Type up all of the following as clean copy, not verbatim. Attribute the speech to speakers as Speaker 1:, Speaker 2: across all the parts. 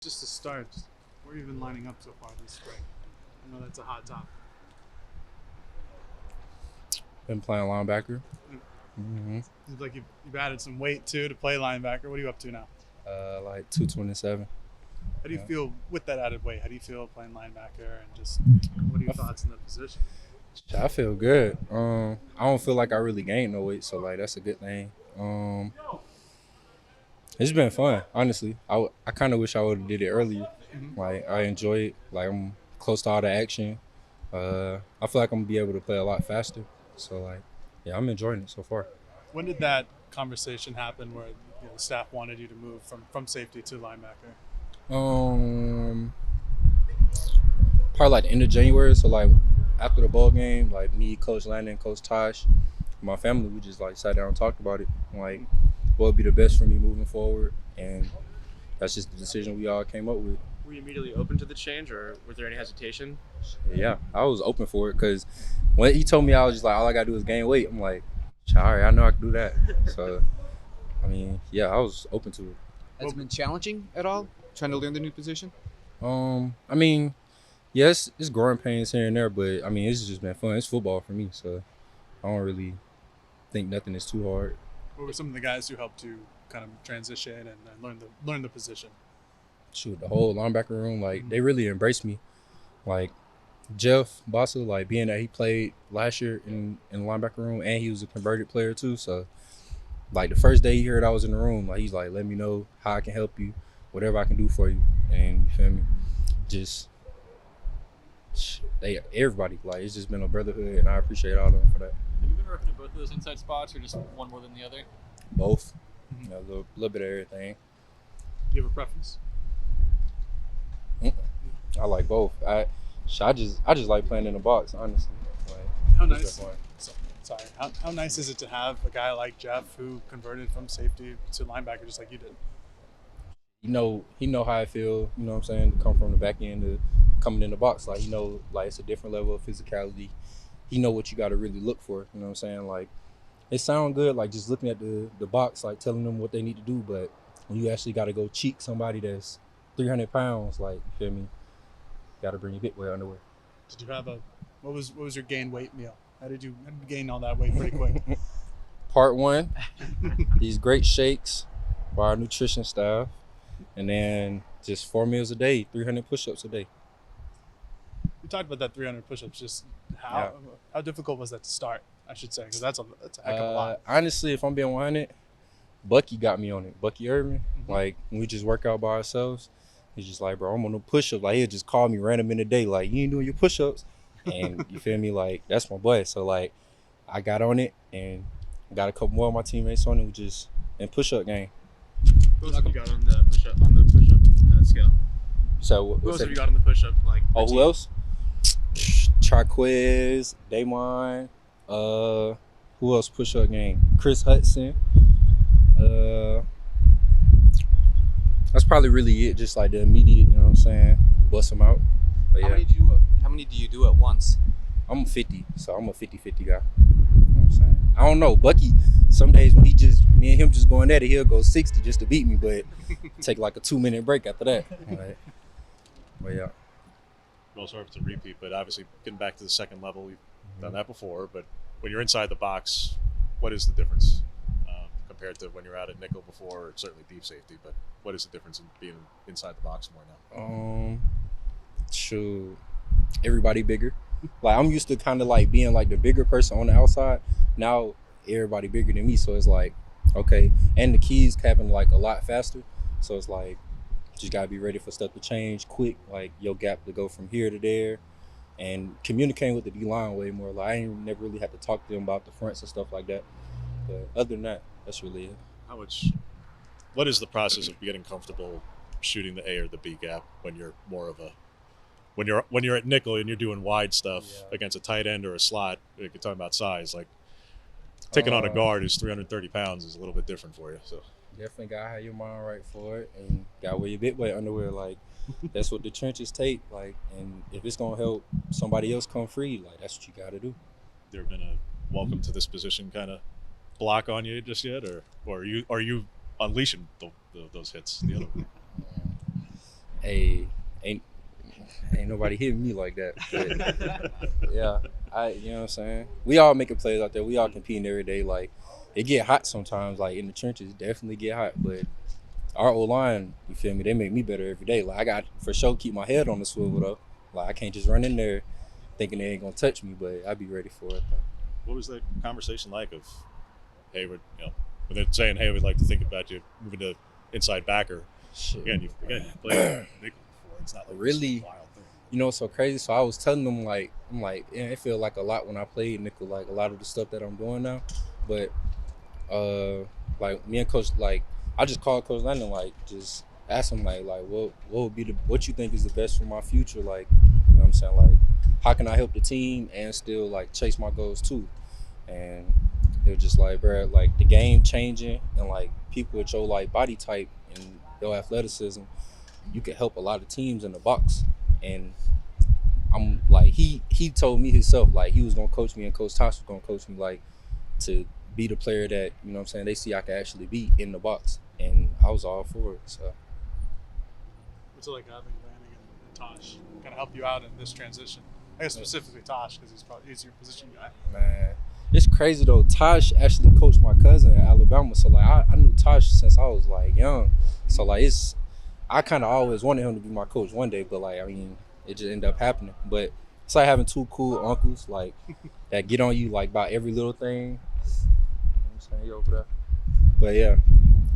Speaker 1: Just to start, where have you been lining up so far this spring? I know that's a hot topic.
Speaker 2: Been playing linebacker.
Speaker 1: Mm.
Speaker 2: Mm-hmm.
Speaker 1: Seems like you've added some weight too to play linebacker. What are you up to now?
Speaker 2: Like 227.
Speaker 1: How do you
Speaker 2: Yeah.
Speaker 1: feel with that added weight? How do you feel playing linebacker and just what are
Speaker 2: I,
Speaker 1: your
Speaker 2: f-
Speaker 1: thoughts in that position?
Speaker 2: I feel good. I don't feel like I really gained no weight, so like that's a good thing. It's been fun, honestly. I kind of wish I would have did it earlier.
Speaker 1: Mm-hmm.
Speaker 2: Like I enjoy it. Like I'm close to all the action. I feel like I'm gonna be able to play a lot faster. So like, yeah, I'm enjoying it so far.
Speaker 1: When did that conversation happen where the staff wanted you to move from safety to linebacker?
Speaker 2: Um, Probably like the end of January. So like after the ball game, like me, Coach Landon, Coach Tosh, my family, we just like sat down and talked about it. Like what would be the best for me moving forward, and that's just the decision we all came up with.
Speaker 3: Were you immediately open to the change, or was there any hesitation?
Speaker 2: Yeah, I was open for it because when he told me, I was just like, all I gotta do is gain weight. I'm like, all right, I know I can do that. So I mean, yeah, I was open to it.
Speaker 4: Has it been challenging at all, trying to learn the new position?
Speaker 2: I mean, yes, it's growing pains here and there, but I mean, it's just been fun. It's football for me, so I don't really think nothing is too hard.
Speaker 1: What were some of the guys who helped you kind of transition and learn the position?
Speaker 2: Shoot, the whole linebacker room, like they really embraced me. Like Jeff Bossa, like being that he played last year in the linebacker room and he was a converted player too. So like the first day he heard I was in the room, like he's like, let me know how I can help you, whatever I can do for you. And you feel me? Just everybody, like it's just been a brotherhood and I appreciate all of them for that.
Speaker 5: Have you been working at both of those inside spots, or just one more than the other?
Speaker 2: Both.
Speaker 1: Mhm.
Speaker 2: You know, a little bit of everything.
Speaker 1: Do you have a preference?
Speaker 2: I like both. I just like playing in the box, honestly. Like,
Speaker 1: How
Speaker 2: it's
Speaker 1: nice.
Speaker 2: been fun.
Speaker 1: Sorry. How nice is it to have a guy like Jeff who converted from safety to linebacker just like you did?
Speaker 2: He know how I feel, you know what I'm saying, to come from the back end to coming in the box. Like, like it's a different level of physicality. He know what you got to really look for, you know what I'm saying? Like, it sound good, like just looking at the box, like telling them what they need to do, but when you actually got to go cheek somebody that's 300 pounds, like, you feel me, got to bring your big boy underwear.
Speaker 1: Did you have what was your gain weight meal? How did you gain all that weight pretty quick?
Speaker 2: Part one, these great shakes by our nutrition staff, and then just 4 meals a day, 300 push-ups a day.
Speaker 1: You talked about that 300 push-ups. Just how difficult was that to start? I should say, because that's a heck of a lot.
Speaker 2: Honestly, if I'm being 100, Bucky got me on it. Bucky Irvin,
Speaker 1: Mm-hmm.
Speaker 2: like when we just work out by ourselves, he's just like, bro, I'm on no push-ups. Like he'll just call me random in the day, like you ain't doing your push-ups, and you feel me? Like that's my boy. So like, I got on it and got a couple more of my teammates on it. We just in push-up game.
Speaker 3: Who else have you got on the push-up scale?
Speaker 2: So
Speaker 3: Who else have you got on the push-up? Like,
Speaker 2: Oh, who
Speaker 3: routine?
Speaker 2: else? Charquez, Damon. Who else push-up game? Chris Hudson. That's probably really it. Just like the immediate, you know what I'm saying? Bust them out. But
Speaker 4: How
Speaker 2: yeah,
Speaker 4: many do you do at once?
Speaker 2: I'm 50, so I'm a 50-50 guy. You know what I'm saying? I don't know. Bucky, some days when me and him just going at it, he'll go 60 just to beat me, but take like a 2-minute break after that. Right. But yeah.
Speaker 6: Well, sorry if it's a repeat, but obviously getting back to the second level, we've done that before. But when you're inside the box, what is the difference compared to when you're out at nickel before, or certainly deep safety? But what is the difference in being inside the box more now?
Speaker 2: Shoot, everybody bigger. Like I'm used to kind of like being like the bigger person on the outside. Now everybody bigger than me, so it's like okay, and the keys happen like a lot faster. So it's like just gotta be ready for stuff to change quick. Like your gap to go from here to there, and communicating with the D line way more. Like I ain't never really had to talk to them about the fronts and stuff like that. But other than that, that's really it.
Speaker 6: What is the process of getting comfortable shooting the A or the B gap when you're more of a when you're at nickel and you're doing wide stuff against a tight end or a slot? You're talking about size, like taking on a guard who's 330 pounds is a little bit different for you. So
Speaker 2: Definitely gotta have your mind right for it, and gotta wear your big boy underwear. Like that's what the trenches take. Like, and if it's gonna help somebody else come free, like that's what you gotta do.
Speaker 6: there been a welcome to this position kind of block on you just yet, or are you unleashing those hits the other way?
Speaker 2: Hey, ain't nobody hitting me like that. But yeah, you know what I'm saying? We all making plays out there. We all competing every day. Like, it get hot sometimes. Like in the trenches, it definitely get hot. But our O line, you feel me? They make me better every day. Like I got for sure keep my head on the swivel though. Like I can't just run in there thinking they ain't gonna touch me, but I be ready for it though.
Speaker 6: What was that conversation like of, hey, when they're saying, hey, we'd like to think about you moving to inside backer.
Speaker 2: Shit.
Speaker 6: Again, you played nickel before. It's not like
Speaker 2: Really?
Speaker 6: this wild thing.
Speaker 2: You know what's so crazy? So I was telling them I'm like, yeah, it feel like a lot when I played nickel, like a lot of the stuff that I'm doing now. But like me and Coach, like I just called Coach Landon, like just ask him like what would be what you think is the best for my future? Like, you know what I'm saying? Like, how can I help the team and still like chase my goals too? And it was just like, bro, like the game changing and like people with your like body type and your athleticism, you can help a lot of teams in the box. And I'm like, he told me himself like he was gonna coach me and Coach Tosh was gonna coach me like to be the player that, you know what I'm saying, they see I can actually be in the box. And I was all for it. So
Speaker 1: What's it like having Lanning and Tosh kind of help you out in this transition? I guess specifically Tosh because he's your position guy.
Speaker 2: man, it's crazy though. Tosh actually coached my cousin at Alabama, so like I knew Tosh since I was like young. So like I kind of always wanted him to be my coach one day, but like I mean, it just ended up happening. But it's like having two cool uncles like that get on you like about every little thing. You know what I'm saying? You over there. But yeah,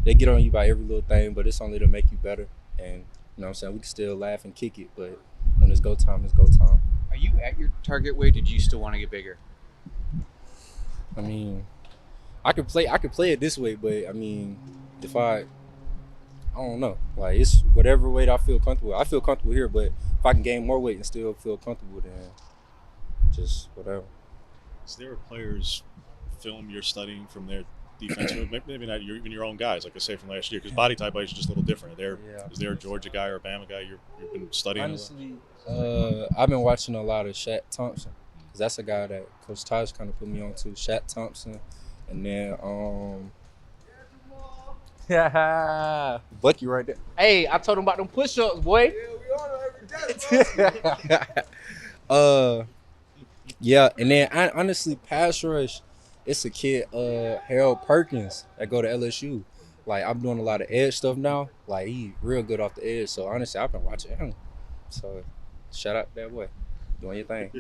Speaker 2: they get on you about every little thing, but it's only to make you better. And you know what I'm saying? We can still laugh and kick it, but when it's go time, it's go time.
Speaker 4: Are you at your target weight? Or do you still want to get bigger?
Speaker 2: I mean, I could play it this way, but I mean, if I don't know. Like it's whatever weight I feel comfortable with. I feel comfortable here, but if I can gain more weight and still feel comfortable, then just whatever.
Speaker 6: Is there players film you're studying from their defense? Maybe not even your own guys, like I say from last year, because body type is just a little different. Is there a Georgia guy or a Bama guy you've been studying?
Speaker 2: Honestly, I've been watching a lot of Shaq Thompson, because that's a guy that Coach Taj kind of put me on to. Shaq Thompson, and then Bucky right there. Hey, I told him about them push-ups, boy. Yeah, and then honestly, pass rush, it's a kid, Harold Perkins, that go to LSU. Like I'm doing a lot of edge stuff now. Like he real good off the edge. So honestly, I've been watching him. So shout out to that boy, doing your thing.